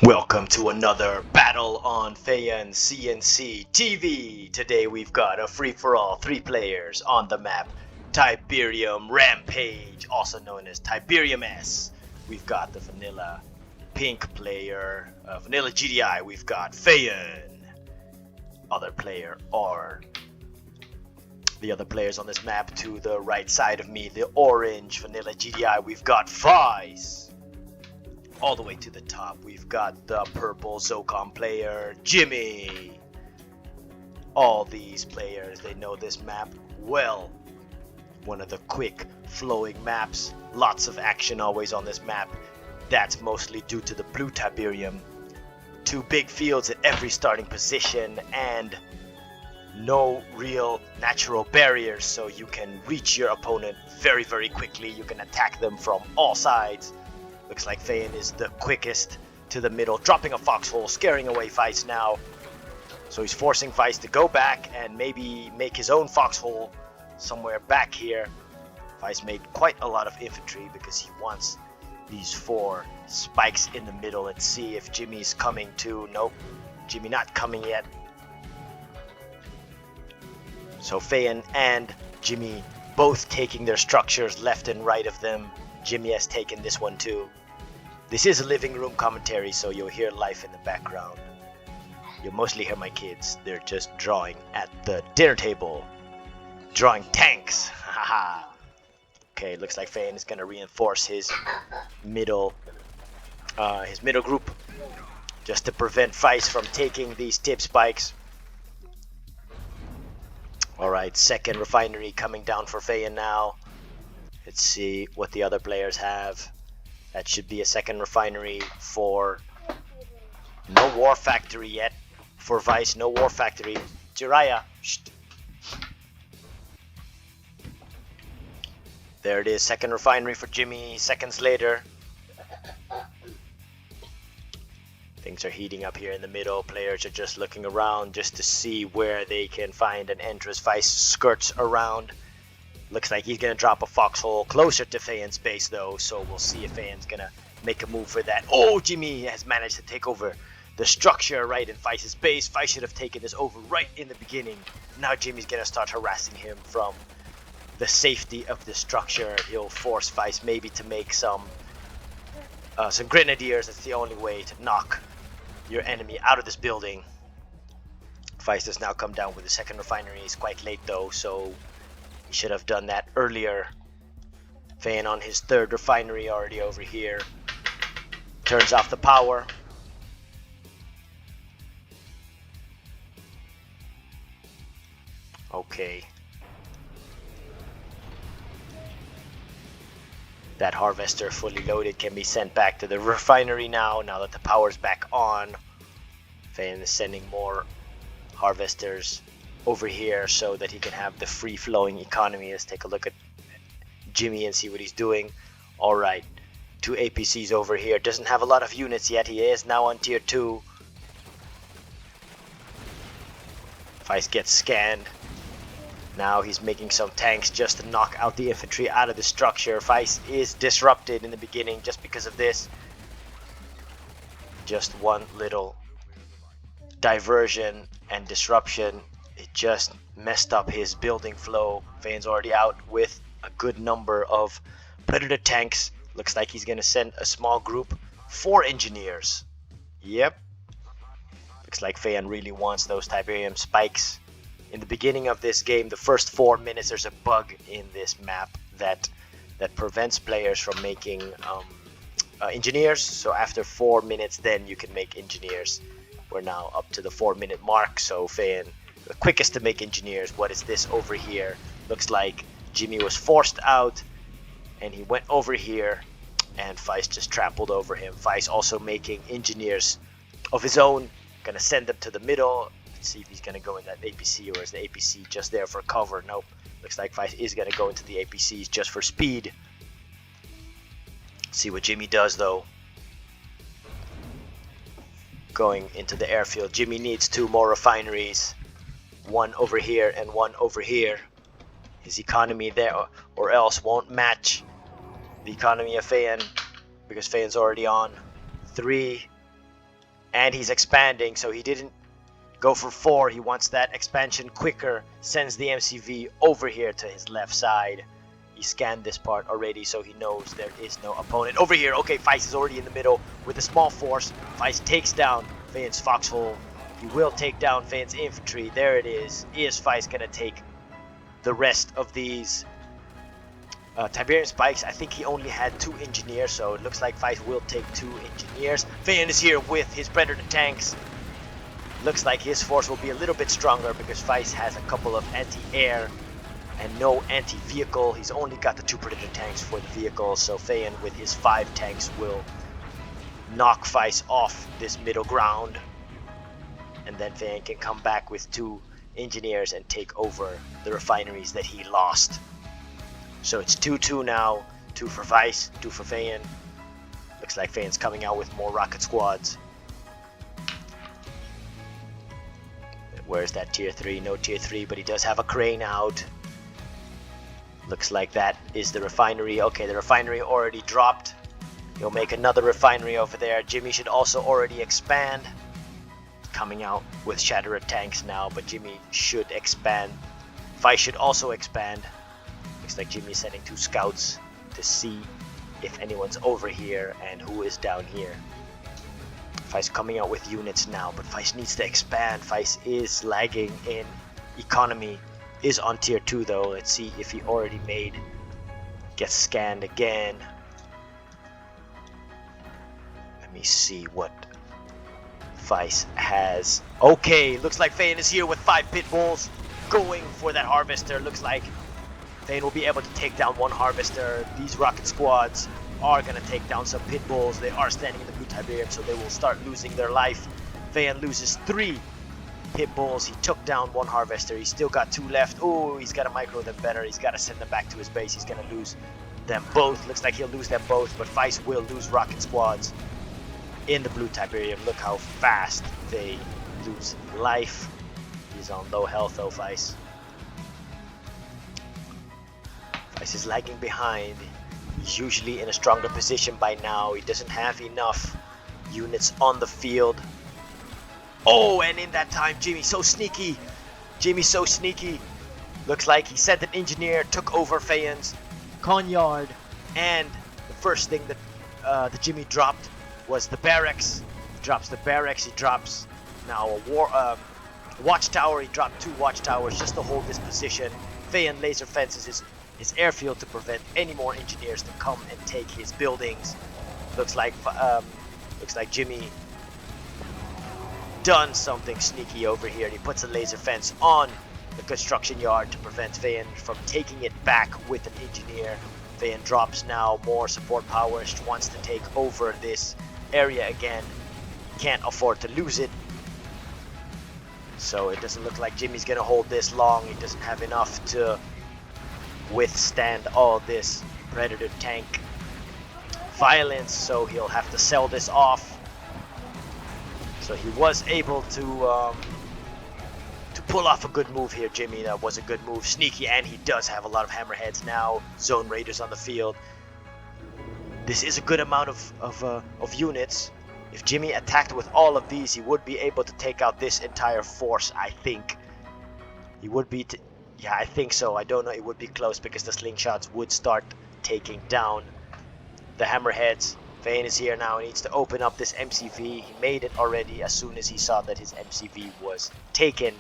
Welcome to another battle on FeyanCnCtv. Today we've got a free-for-all 3 players on the map Tiberium Rampage, also known as Tiberium S. We've got the vanilla pink player, vanilla GDI. We've got Feyan. Other players on this map to the right side of me, the orange vanilla GDI. We've got Vice. All the way to the top, we've got the purple ZoCom player, Jimmy. All these players, they know this map well. One of the quick flowing maps, lots of action always on this map. That's mostly due to the blue Tiberium. 2 big fields at every starting position and no real natural barriers, so you can reach your opponent very, very quickly. You can attack them from all sides. Looks like Feyan is the quickest to the middle, dropping a foxhole, scaring away Vice now. So he's forcing Vice to go back and maybe make his own foxhole somewhere back here. Vice made quite a lot of infantry because he wants these 4 spikes in the middle. Let's see if Jimmy's coming too. Nope, Jimmy not coming yet. So Feyan and Jimmy both taking their structures left and right of them. Jimmy has taken this one too. This is a living room commentary, so you'll hear life in the background. You'll mostly hear my kids. They're just drawing at the dinner table. Drawing tanks. Haha. Okay, looks like Feyan is gonna reinforce his middle group just to prevent Vice from taking these tip spikes. Alright, second refinery coming down for Feyan now. Let's see what the other players have. That should be a second refinery for... No war factory yet. For Vice, no war factory. Jiraiya. Shh. There it is, second refinery for Jimmy. Seconds later. Things are heating up here in the middle. Players are just looking around just to see where they can find an entrance. Vice skirts around. Looks like he's going to drop a foxhole closer to Feyan's base though, so we'll see if Feyan's going to make a move for that. Oh, Jimmy has managed to take over the structure right in Vice's base. Vice should have taken this over right in the beginning. Now Jimmy's going to start harassing him from the safety of the structure. He'll force Vice maybe to make some grenadiers. That's the only way to knock your enemy out of this building. Vice does now come down with the second refinery. It's quite late though, so he should have done that earlier. Feyan on his third refinery already over here. Turns off the power. Okay. That harvester fully loaded can be sent back to the refinery now that the power's back on. Feyan is sending more harvesters over here so that he can have the free-flowing economy. Let's take a look at Jimmy and see what he's doing. Alright, 2 APCs over here. Doesn't have a lot of units yet. He is now on tier 2. Vice gets scanned. Now he's making some tanks just to knock out the infantry out of the structure. Vice is disrupted in the beginning just because of this. Just one little diversion and disruption. It just messed up his building flow. Feyan's already out with a good number of predator tanks. Looks like he's gonna send a small group, 4 engineers. Yep. Looks like Feyan really wants those Tiberium spikes. In the beginning of this game, the first 4 minutes, there's a bug in this map that prevents players from making engineers. So after 4 minutes, then you can make engineers. We're now up to the 4-minute mark, so Feyan, the quickest to make engineers. What is this over here? Looks like Jimmy was forced out and he went over here and Vice just trampled over him. Vice also making engineers of his own. Gonna send them to the middle. Let's see if he's gonna go in that APC, or is the APC just there for cover? Nope. Looks like Vice is gonna go into the APCs just for speed. See what Jimmy does though. Going into the airfield. Jimmy needs 2 more refineries. 1 over here and 1 over here. His economy there or else won't match the economy of Feyan because Feyan's already on 3 And he's expanding, so he didn't go for 4. He wants that expansion quicker. Sends the MCV over here to his left side. He scanned this part already, so he knows there is no opponent over here. Okay, Feist is already in the middle with a small force. Feist takes down Feyan's foxhole. He will take down Feyan's infantry. There it is. Is Feist gonna take the rest of these Tiberium spikes? I think he only had 2 engineers, so it looks like Feist will take 2 engineers. Feyan is here with his Predator tanks. Looks like his force will be a little bit stronger because Feist has a couple of anti-air and no anti-vehicle. He's only got the 2 Predator tanks for the vehicles, so Feyan with his 5 tanks will knock Feist off this middle ground. And then Feyan can come back with 2 engineers and take over the refineries that he lost. So it's 2-2 now. 2 for Feist, 2 for Feyan. Looks like Feyan's coming out with more rocket squads. Where's that tier 3? No tier 3, but he does have a crane out. Looks like that is the refinery. Okay, the refinery already dropped. He'll make another refinery over there. Jimmy should also already expand. Coming out with Shatterer tanks now, but Jimmy should expand. Feist should also expand. Looks like Jimmy is sending 2 scouts to see if anyone's over here and who is down here. Feist coming out with units now, but Feist needs to expand. Feist is lagging in economy. Is on tier 2 though. Let's see if he already made. Gets scanned again. Let me see what Feist has. Okay, looks like Feyan is here with 5 pit bulls going for that harvester. Looks like Feyan will be able to take down 1 harvester. These rocket squads are going to take down some pit bulls. They are standing in the blue Tiberium, so they will start losing their life. Feyan loses 3 pit bulls. He took down 1 harvester. He's still got 2 left. Oh, he's got to micro them better. He's got to send them back to his base. He's going to lose them both. Looks like he'll lose them both, but Feist will lose rocket squads in the blue Tiberium. Look how fast they lose life. He's on low health though, Feist. Feist is lagging behind. He's usually in a stronger position by now. He doesn't have enough units on the field. Oh, and in that time, Jimmy's so sneaky. Jimmy's so sneaky. Looks like he sent an engineer, took over Feyan's Conyard, and the first thing that Jimmy dropped was the barracks. He drops the barracks. He drops now a watchtower. He dropped 2 watchtowers just to hold this position. Feyan laser fences his airfield to prevent any more engineers to come and take his buildings. Looks like Jimmy done something sneaky over here. He puts a laser fence on the construction yard to prevent Feyan from taking it back with an engineer. Feyan drops now more support powers, wants to take over this area again. Can't afford to lose it. So it doesn't look like Jimmy's gonna hold this long. He doesn't have enough to withstand all this Predator tank violence, so he'll have to sell this off. So he was able to pull off a good move here, Jimmy. That was a good move. Sneaky, and he does have a lot of hammerheads now. Zone raiders on the field. This is a good amount of units. If Jimmy attacked with all of these, he would be able to take out this entire force, I think. He would be... yeah, I think so. I don't know. It would be close because the slingshots would start taking down the hammerheads. Feyan is here now. He needs to open up this MCV. He made it already as soon as he saw that his MCV was taken.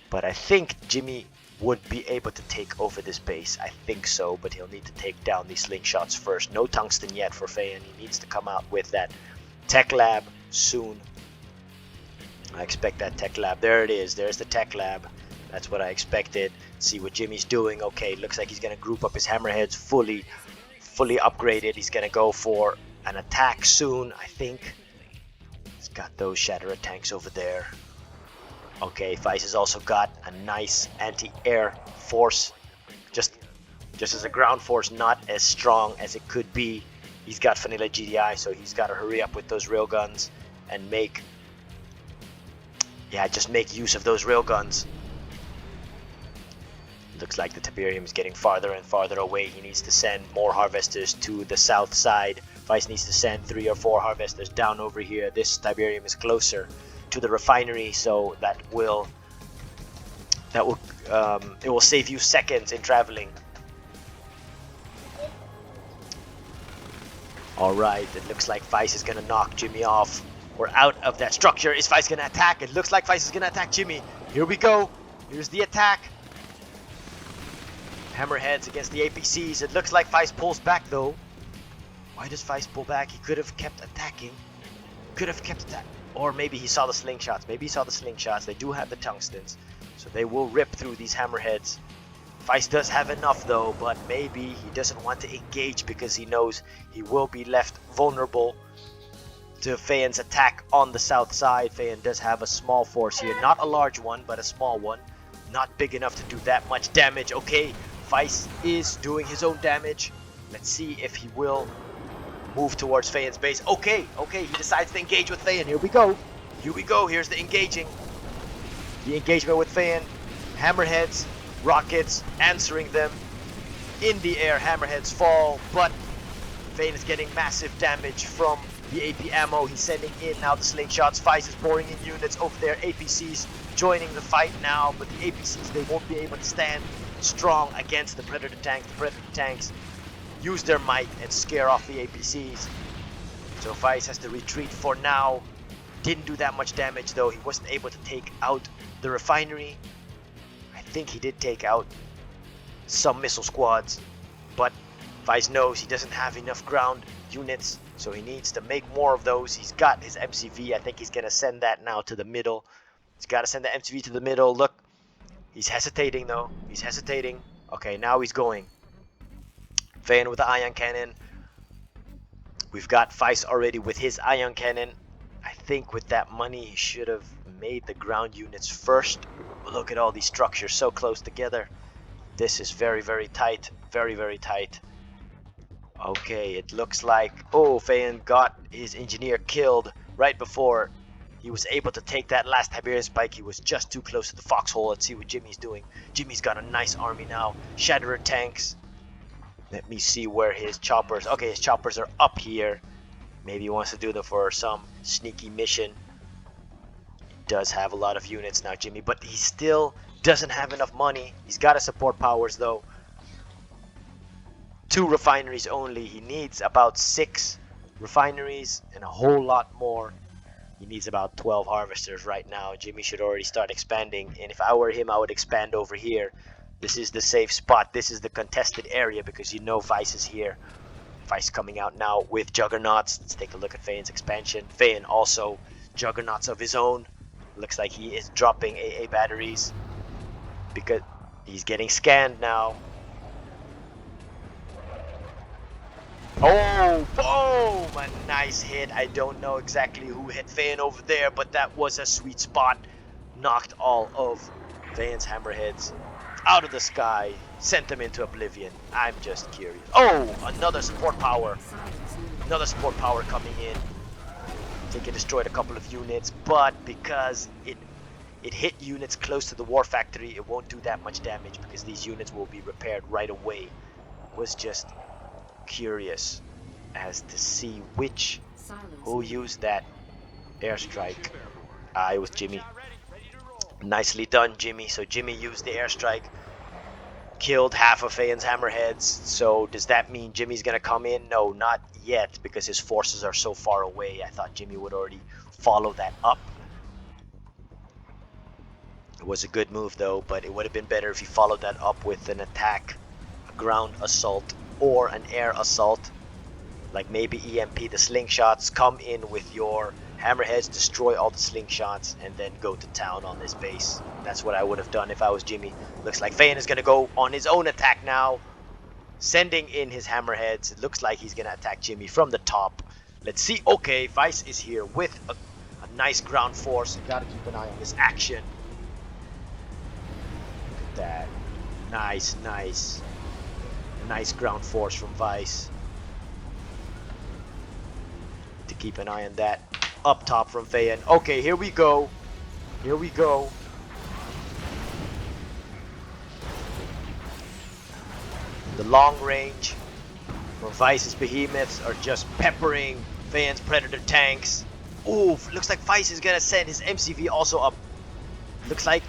But I think Jimmy would be able to take over this base. I think so, but he'll need to take down these slingshots first. No tungsten yet for Feyan. He needs to come out with that tech lab soon. I expect that tech lab. There it is. There's the tech lab. That's what I expected. See what Jimmy's doing. Okay, looks like he's going to group up his hammerheads fully upgraded. He's going to go for an attack soon, I think. He's got those Shatterer tanks over there. Okay, Feist has also got a nice anti-air force. Just as a ground force, not as strong as it could be. He's got vanilla GDI, so he's got to hurry up with those railguns and just make use of those railguns. Looks like the Tiberium is getting farther and farther away. He needs to send more harvesters to the south side Vice needs to send 3 or 4 harvesters down over here. This Tiberium is closer to the refinery, so it will save you seconds in traveling. Alright, it looks like Vice is gonna knock Jimmy off. We're out of that structure. Is Vice gonna attack? It looks like Vice is gonna attack Jimmy. Here we go. Here's the attack. Hammerheads against the APCs. It looks like Vice pulls back though. Why does Vice pull back? He could have kept attacking. Could have kept attacking. Or maybe he saw the slingshots. Maybe he saw the slingshots. They do have the tungstens, so they will rip through these hammerheads. Vice does have enough though, but maybe he doesn't want to engage because he knows he will be left vulnerable to Feyan's attack on the south side. Feyan does have a small force here. Not a large one, but a small one. Not big enough to do that much damage. Okay, Vice is doing his own damage. Let's see if he will move towards Feyan's base. Okay, he decides to engage with Feyan. Here we go. Here's the engaging. The engagement with Feyan. Hammerheads, rockets, answering them. In the air, hammerheads fall, but Feyan is getting massive damage from the AP ammo. He's sending in now the slingshots. Vice is pouring in units over there. APCs joining the fight now, but the APCs, they won't be able to stand strong against the Predator tanks. The Predator tanks use their might and scare off the APCs. So Vice has to retreat for now. Didn't do that much damage though. He wasn't able to take out the refinery. I think he did take out some missile squads, but Vice knows he doesn't have enough ground units, so he needs to make more of those. He's got his MCV. I think he's gonna send that now to the middle. He's got to send the MCV to the middle. Look, he's hesitating though. He's hesitating. Okay, now he's going. Feyan with the ion cannon. We've got Vice already with his ion cannon. I think with that money he should have made the ground units first. Look at all these structures so close together. This is very, very tight. Very, very tight. Okay, it looks like... Oh, Feyan got his engineer killed right before he was able to take that last Tiberium spike. He was just too close to the foxhole. Let's see what Jimmy's doing. Jimmy's got a nice army now. Shatterer tanks. Let me see where his choppers... Okay, his choppers are up here. Maybe he wants to do them for some sneaky mission. He does have a lot of units now, Jimmy, but he still doesn't have enough money. He's got to support powers though. 2 refineries only. He needs about 6 refineries and a whole lot more. He needs about 12 harvesters right now. Jimmy should already start expanding, and if I were him, I would expand over here. This is the safe spot. This is the contested area because you know Vice is here. Vice coming out now with Juggernauts. Let's take a look at Feyan's expansion. Feyan also Juggernauts of his own. Looks like he is dropping AA batteries because he's getting scanned now. Oh, boom! A nice hit. I don't know exactly who hit Feyan over there, but that was a sweet spot. Knocked all of Feyan's hammerheads out of the sky, sent them into oblivion. I'm just curious. Oh, another support power. Another support power coming in. I think it destroyed a couple of units, but because it hit units close to the war factory, it won't do that much damage because these units will be repaired right away. Was just curious as to see who used that airstrike. It was Jimmy. Nicely done, Jimmy. So Jimmy used the airstrike, killed half of Feyan's hammerheads. So does that mean Jimmy's gonna come in? No, not yet, because his forces are so far away. I thought Jimmy would already follow that up. It was a good move though, but it would have been better if he followed that up with an attack, a ground assault, or an air assault. Like maybe EMP the slingshots, come in with your hammerheads, destroy all the slingshots, and then go to town on this base. That's what I would have done if I was Jimmy. Looks like Feyan is going to go on his own attack now, sending in his hammerheads. It looks like he's going to attack Jimmy from the top. Let's see. Okay, Vice is here with a nice ground force. You got to keep an eye on this action. Look at that. Nice, nice. Nice ground force from Vice. To keep an eye on that. Up top from Feyan. Okay, here we go. Here we go. The long range Vice's behemoths are just peppering Feyan's Predator tanks. Ooh, looks like Vice is gonna send his MCV also up. Looks like,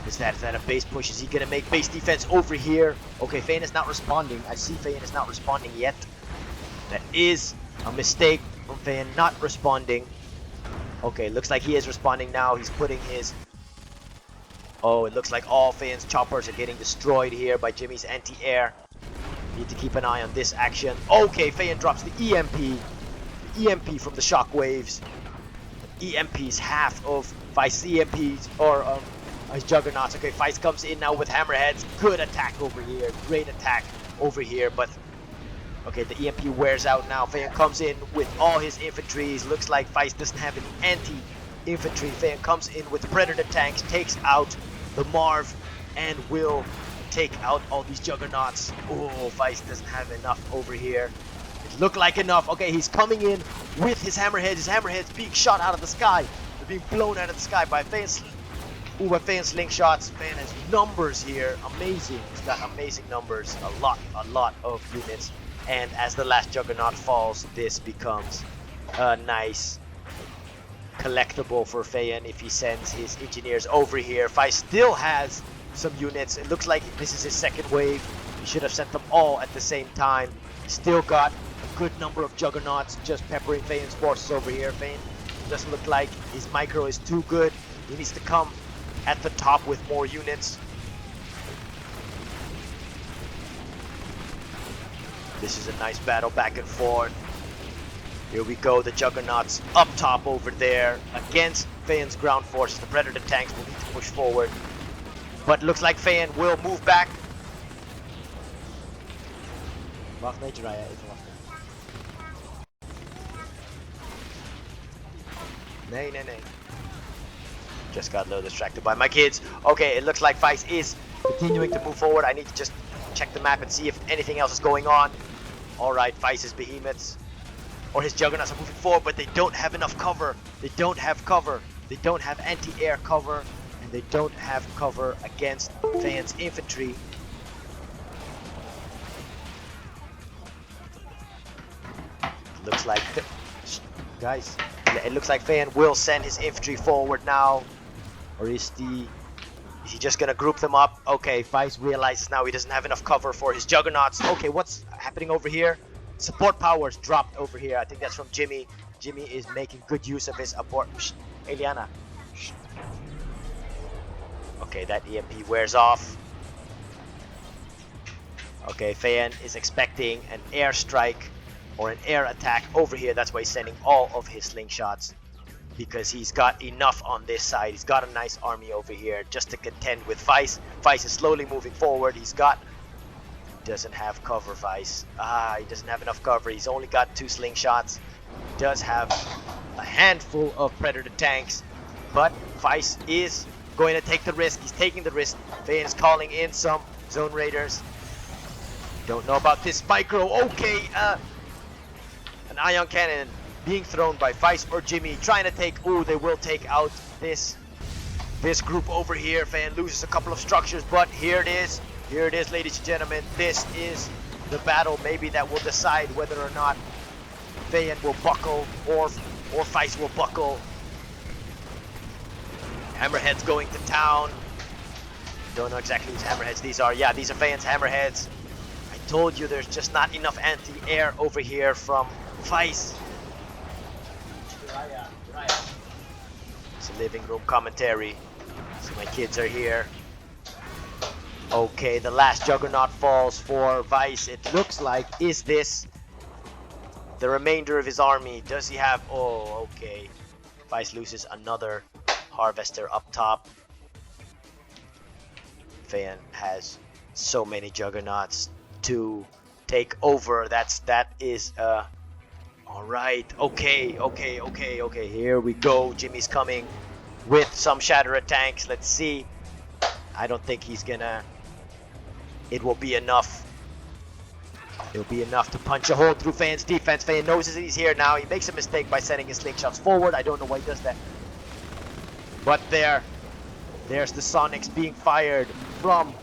is that a base push? Is he gonna make base defense over here? Okay, Feyan is not responding. I see Feyan is not responding yet. That is a mistake from Feyan not responding. Okay, looks like he is responding now. He's putting his... Oh, it looks like all Feyan's choppers are getting destroyed here by Jimmy's anti-air. Need to keep an eye on this action. Okay, Feyan drops the EMP. The EMP from the shockwaves. EMP's half of Vice's EMPs, or his juggernauts. Okay, Vice comes in now with hammerheads. Good attack over here. Great attack over here, but okay, the EMP wears out now. Feyan comes in with all his infantry. Looks like Vice doesn't have any anti-infantry. Feyan comes in with Predator tanks, takes out the Marv, and will take out all these juggernauts. Oh, Vice doesn't have enough over here. It looked like enough. Okay, he's coming in with his hammerheads. His hammerheads being shot out of the sky. They're being blown out of the sky by Feyan's slingshots. Feyan has numbers here. Amazing. He's got amazing numbers. A lot of units. And as the last juggernaut falls, this becomes a nice collectible for Feyan if he sends his engineers over here. Vice still has some units. It looks like this is his second wave. He should have sent them all at the same time. Still got a good number of juggernauts just peppering Feyan's forces over here. Feyan doesn't look like his micro is too good. He needs to come at the top with more units. This is a nice battle back and forth. Here we go, the juggernauts up top over there against Feyan's ground forces. The Predator tanks will need to push forward. But looks like Feyan will move back. Wacht, nee, Jiraiya, even wachten. Nee. Just got a little distracted by my kids. Okay, it looks like Vice is continuing to move forward. I need to just check the map and see if anything else is going on. Alright, Vice's behemoths or his juggernauts are moving forward, but they don't have enough cover. They don't have cover. They don't have anti-air cover, and they don't have cover against Feyan's infantry. Looks like guys, it looks like Feyan will send his infantry forward now, or is he just gonna group them up? Okay, Vice realizes now he doesn't have enough cover for his juggernauts. Okay, what's happening over here? Support powers dropped over here. I think that's from Jimmy. Jimmy is making good use of his support. Eliana. Okay, that EMP wears off. Okay, Feyan is expecting an airstrike or an air attack over here. That's why he's sending all of his slingshots, because he's got enough on this side. He's got a nice army over here just to contend with Vice. Vice is slowly moving forward. Doesn't have cover, Vice. He doesn't have enough cover. He's only got 2 slingshots. He does have a handful of Predator tanks, but Vice is going to take the risk. He's taking the risk. Feyan is calling in some zone raiders. Don't know about this micro. Okay, an ion cannon being thrown by Vice or Jimmy, trying to take. Oh, they will take out this group over here. Feyan loses a couple of structures, but here it is. Here it is, ladies and gentlemen. This is the battle maybe that will decide whether or not Feyan will buckle or Vice will buckle. Hammerheads going to town. Don't know exactly whose hammerheads these are. Yeah, these are Feyan's hammerheads. I told you there's just not enough anti-air over here from Vice. It's a living room commentary. So my kids are here. Okay, the last juggernaut falls for Vice. It looks like, is this the remainder of his army? Does he have, oh, okay. Vice loses another harvester up top. Feyan has so many juggernauts to take over. That is alright. Okay. Here we go. Jimmy's coming with some Shatterer tanks. Let's see. I don't think he's gonna. It will be enough. It'll be enough to punch a hole through Feyan's defense. Feyan knows that he's here now. He makes a mistake by sending his slingshots forward. I don't know why he does that. But there's the Sonics being fired from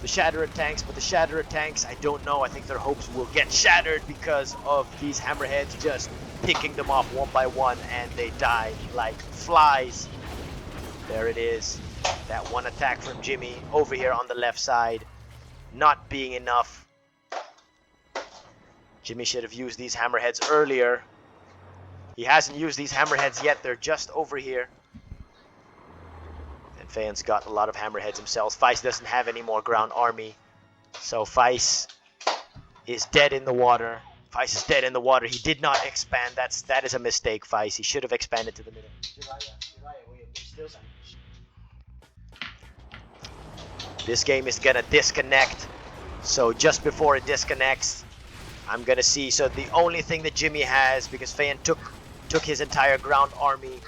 the Shatterer tanks, but the Shatterer tanks, I don't know. I think their hopes will get shattered because of these Hammerheads just picking them off one by one, and they die like flies. There it is. That one attack from Jimmy over here on the left side, not being enough. Jimmy should have used these Hammerheads earlier. He hasn't used these Hammerheads yet. They're just over here. And Feyan's got a lot of Hammerheads himself. Feist doesn't have any more ground army. So Feist is dead in the water. Feist is dead in the water. He did not expand. That is a mistake, Feist. He should have expanded to the middle. This game is gonna disconnect. So just before it disconnects, I'm gonna see. So the only thing that Jimmy has, because Feyan took his entire ground army,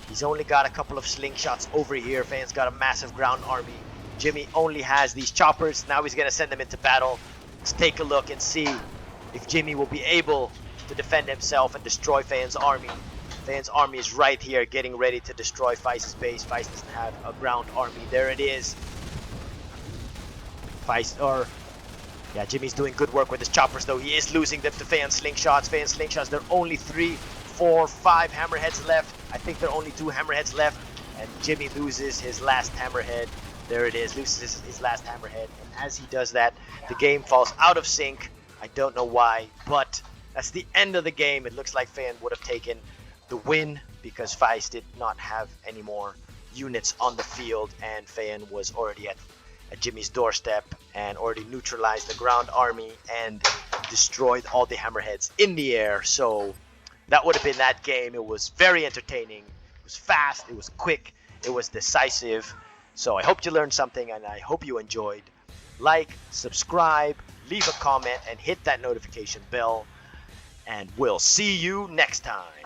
he's only got a couple of slingshots over here. Feyan's got a massive ground army. Jimmy only has these choppers. Now he's gonna send them into battle. Let's take a look and see if Jimmy will be able to defend himself and destroy Feyan's army. Feyan's army is right here, getting ready to destroy Feist's base. Feist doesn't have a ground army. There it is. Yeah, Jimmy's doing good work with his choppers, though. He is losing them to Feyan's slingshots. Feyan's slingshots, there are only 3, 4, 5 Hammerheads left. I think there are only 2 Hammerheads left. And Jimmy loses his last Hammerhead. There it is, loses his last Hammerhead. And as he does that, the game falls out of sync. I don't know why, but that's the end of the game. It looks like Feyan would have taken the win because Feist did not have any more units on the field, and Feyan was already at Jimmy's doorstep and already neutralized the ground army and destroyed all the Hammerheads in the air. So that would have been that game. It was very entertaining. It was fast. It was quick. It was decisive. So I hope you learned something, and I hope you enjoyed. Like, subscribe, leave a comment, and hit that notification bell. And we'll see you next time.